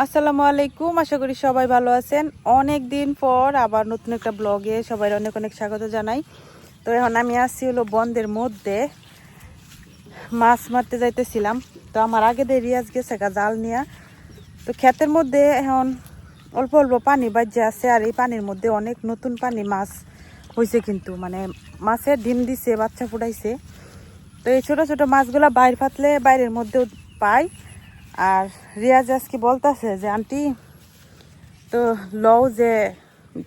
আসসালামু আলাইকুম, আশা করি সবাই ভালো আছেন। অনেক দিন পর আবার নতুন একটা ব্লগে সবাই অনেক অনেক স্বাগত জানাই। তো এখন আমি আসছি হলো বন্ধের মধ্যে মাছ মারতে যাইতেছিলাম। তো আমার আগে দিয়ে রিয়াজ গেছে জাল নিয়ে। তো ক্ষেতের মধ্যে এখন অল্প অল্প পানি বাজে আছে, আর এই পানির মধ্যে অনেক নতুন পানি মাছ হয়েছে, কিন্তু মানে মাছের ডিম দিছে, বাচ্চা ফুটাইছে। তো এই ছোটো ছোটো মাছগুলো বাইরে ফাতলে বাইরের মধ্যেও পাই। আর রিয়াজ আজকে বলতেছে যে আন্টি তো লও যে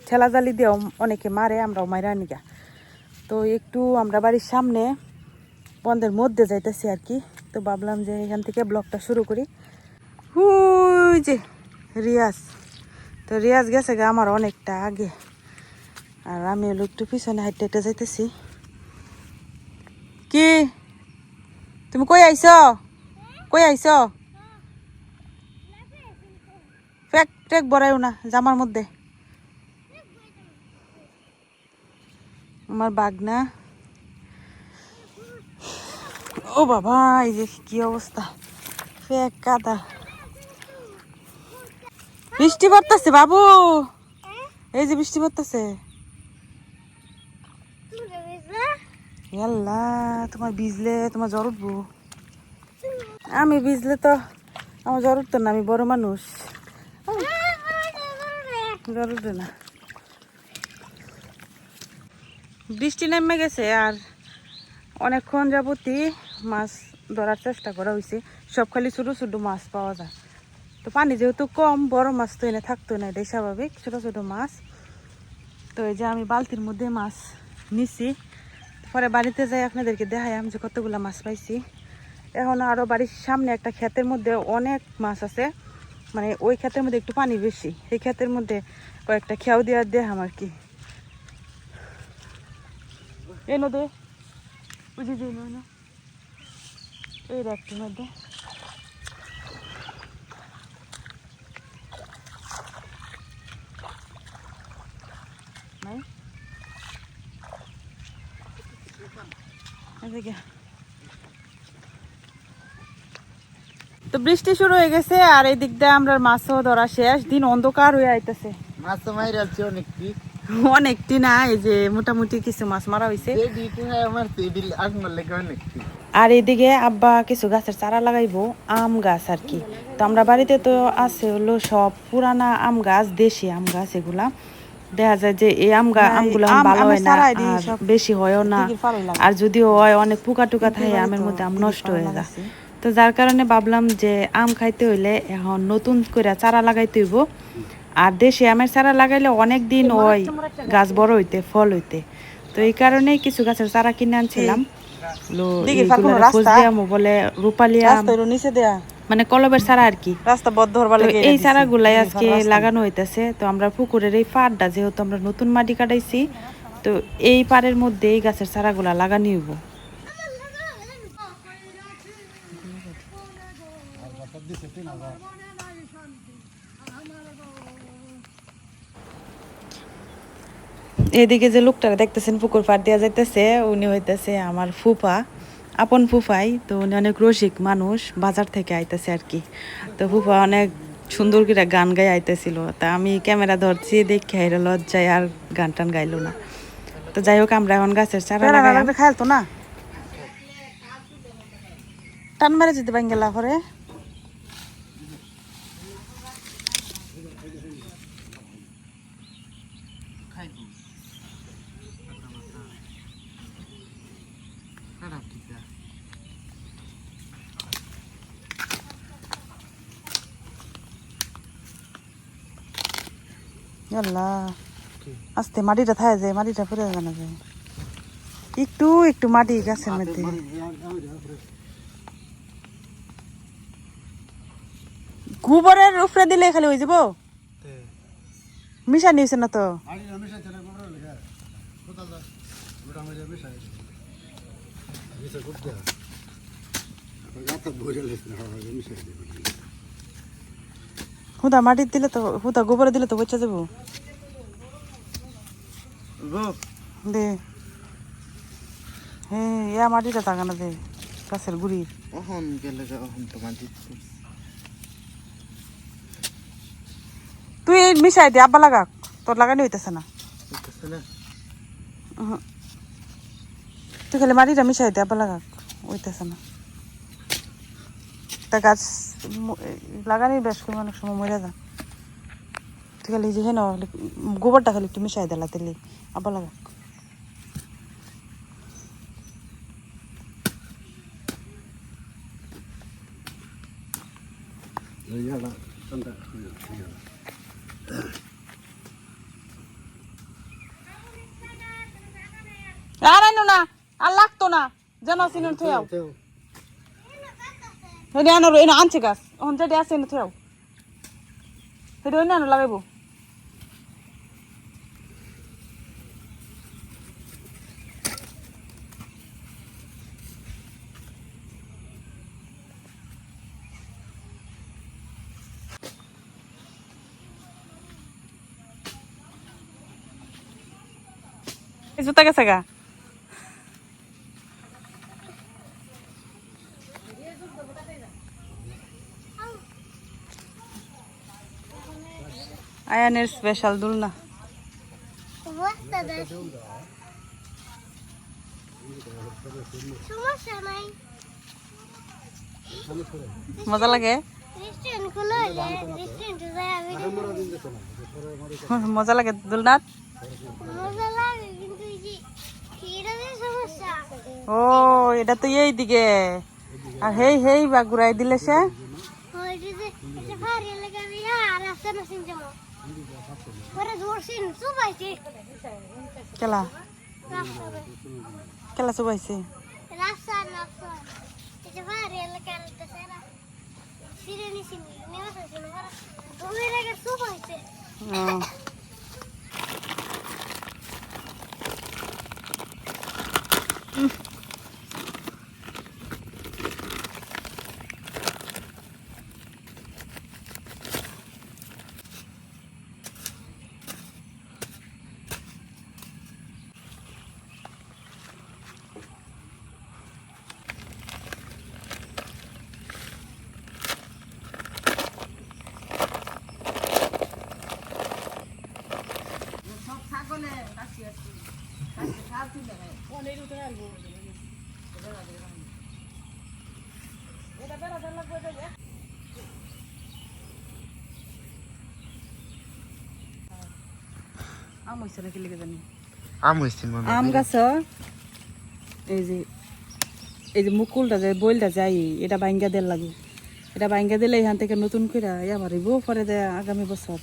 ঠেলা জালি দিয়ে অনেকে মারে, আমরাও মাইরা নিগা। তো একটু আমরা বাড়ির সামনে বন্ধের মধ্যে যাইতেছি আর কি। তো ভাবলাম যে এখান থেকে ব্লগটা শুরু করি। হুই যে রিয়াজ, তো রিয়াজ গেছে গা আমার অনেকটা আগে, আর আমি হলো একটু পিছনে হাইটে হাইটে যাইতেছি। কি তুমি কই আইছ? কই আইছ? ফেক টেক বড়াইও না জামার মধ্যে। আমার বাগনা, ও বাবা, এই যে কি অবস্থা, ফেক কাদা। বৃষ্টি পড়তেছে বাবু, এই যে বৃষ্টি পড়তেছে। আল্লাহ, তোমার ভিজলে তোমার জ্বর উঠবো। আমি ভিজলে তো আমার জ্বর উঠতো না, আমি বড় মানুষ, জ্বর উঠবে না। বৃষ্টি নেমে গেছে, আর অনেকক্ষণ যাবতই মাছ ধরার চেষ্টা করা হয়েছে। সব খালি ছোটো ছোটো মাছ পাওয়া যায়। তো পানি যেহেতু কম, বড় মাছ তো এনে থাকতো না, এটাই স্বাভাবিক, ছোটো ছোটো মাছ। তো এই যে আমি বালতির মধ্যে মাছ নিছি, পরে বাড়িতে যাই আপনাদেরকে দেখাই আমি যে কতগুলো মাছ পাইছি। এখন আরও বাড়ির সামনে একটা ক্ষেতের মধ্যে অনেক মাছ আছে, মানে ওই ক্ষেতের মধ্যে একটু পানি বেশি, এই ক্ষেতের মধ্যে কয়েকটা খেয়াও দেওয়ার দেখাম আর কি। এই নদী বুঝি দিই না এই রাখটির মধ্যে নাই। এদিকে তো বৃষ্টি শুরু হয়ে গেছে, আর এই দিক দিয়ে আমরা মাছও ধরা শেষ, দিন অন্ধকার হয়ে আইতেছে। মাছ তো মাইরা আছে অনেকটি, অনেকটি না, এই যে মোটামুটি কিছু মাছ মারা হয়েছে। আমার টেবিল আগুন লেগে অনেকটি। আর এদিকে আব্বা কিছু গাছের চারা লাগাইবো, আম গাছ আর কি। তো আমরা বাড়িতে তো আছে হলো সব পুরানা আম গাছ, দেশি আম গাছ, এগুলা দেখা যায় যে এই আমগুলো ভালো হয় না, আর বেশি হয়ও না, আর যদিও হয় অনেক পোকা টোকা থাকে আমের মধ্যে, আম নষ্ট হয়ে যায়। তো যার কারণে ভাবলাম যে আম খাইতে হইলে এখন নতুন করে চারা লাগাইতে হইব। আর দেশি আমের চারা লাগাইলে অনেক দিন ওই গাছ বড় হইতে, ফল হইতে। তো এই কারণেই কিছু গাছের চারা কিনে আনছিলাম। বলে রূপালি আম, মানে কলবের চারা আর কি। এই চারা গুলাই আজকে লাগানো হইতেছে। তো আমরা পুকুরের এই পাড়টা যেহেতু আমরা নতুন মাটি কাটাইছি, তো এই পাড়ের মধ্যে এই গাছের চারা গুলা লাগানি হইব। এদিকে যে লোকটা দেখতেছেন পুকুর পাড় দিয়া যাইতেছে, উনি হইতেছে আমার ফুফা, আপন ফুফাই। তো উনি অনেক রসিক মানুষ, বাজার থেকে আইতেছে আর কি। তো ফুফা অনেক সুন্দর করে গান গাই আইতেছিল, তা আমি ক্যামেরা ধরছি, দেখে হাইরা লজ্জায় আর গান টান গাইলো না। তো যাই হোক, আমরা এখন গাছের চারা লাগাইলাম। খাইতো না, টান মেরে যেতে বাঙ্গেলা করে। আল্লাহ, আস্তে মাটিটা থাকে যায়, মাটিটা পরে জানা যায়, একটু একটু মাটি গাছের মধ্যে। গোবরের উপরে দিলে খালি হয়ে যাব, মিশা নিয়েছে না তো। হুদা মাটি দিলে তো, হুদা গোবরে দিলে তো বচ্চা যাবো। দে হ্যাঁ, ইয়া মাটিটা থাকানো দে গাছের গুড়ি। তুই এই মিশাই দে আব্বা লাগা, তোর লাগানি হইতেছে না। হইতেছে না? তুই খালি মাটিটা মিশাই দে আব্বা লাগা, হইতেছে না। তা গাছ লাগানি বেশ করে অনেক সময় মরে যা। তুই খালি যে হেন গোবরটা খালি একটু মিশাই দিলা তেলি আব্বা লাগা। আর আইনো না, আর লাগতো না, জানো সিনন থেও। হেডে আনো এনে আনছে গাছ, ওখান যেটা আছে এনে থেও। হেডে ওই আনো লাগাইবো। জুতা গেছে গা। আয়ানের স্পেশাল দুলনা। মজা লাগে, মজা লাগে দুলনাথ। ও এটা তো এই দিকে, আর হেই হেই বা ঘুরাই দিলে সে কেলা কেলা চুবাইছে। আম হয়েছে নাকি লেগে জানি। আম হইছে মনে হয়। আম গাছ এই যে মুকুলটা যায় বইলটা যাই, এটা বাইঙ্গা দেল লাগে। এটা বাইঙ্গা দিলে এখান থেকে নতুন করে আবার হইব, পরে দেয় আগামী বছর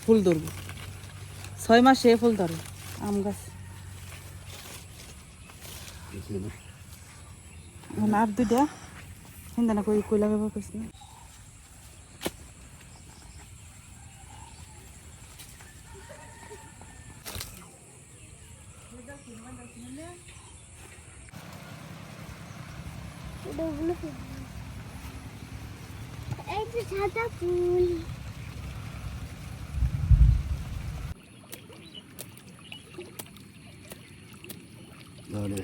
ফুল ধরব। 6 মাসে ফুল ধরে আম গাছ। এখন আর দুইটা হিন্দা না কই লাগাবো করছি। এই যে সাদা ফুল। ধরে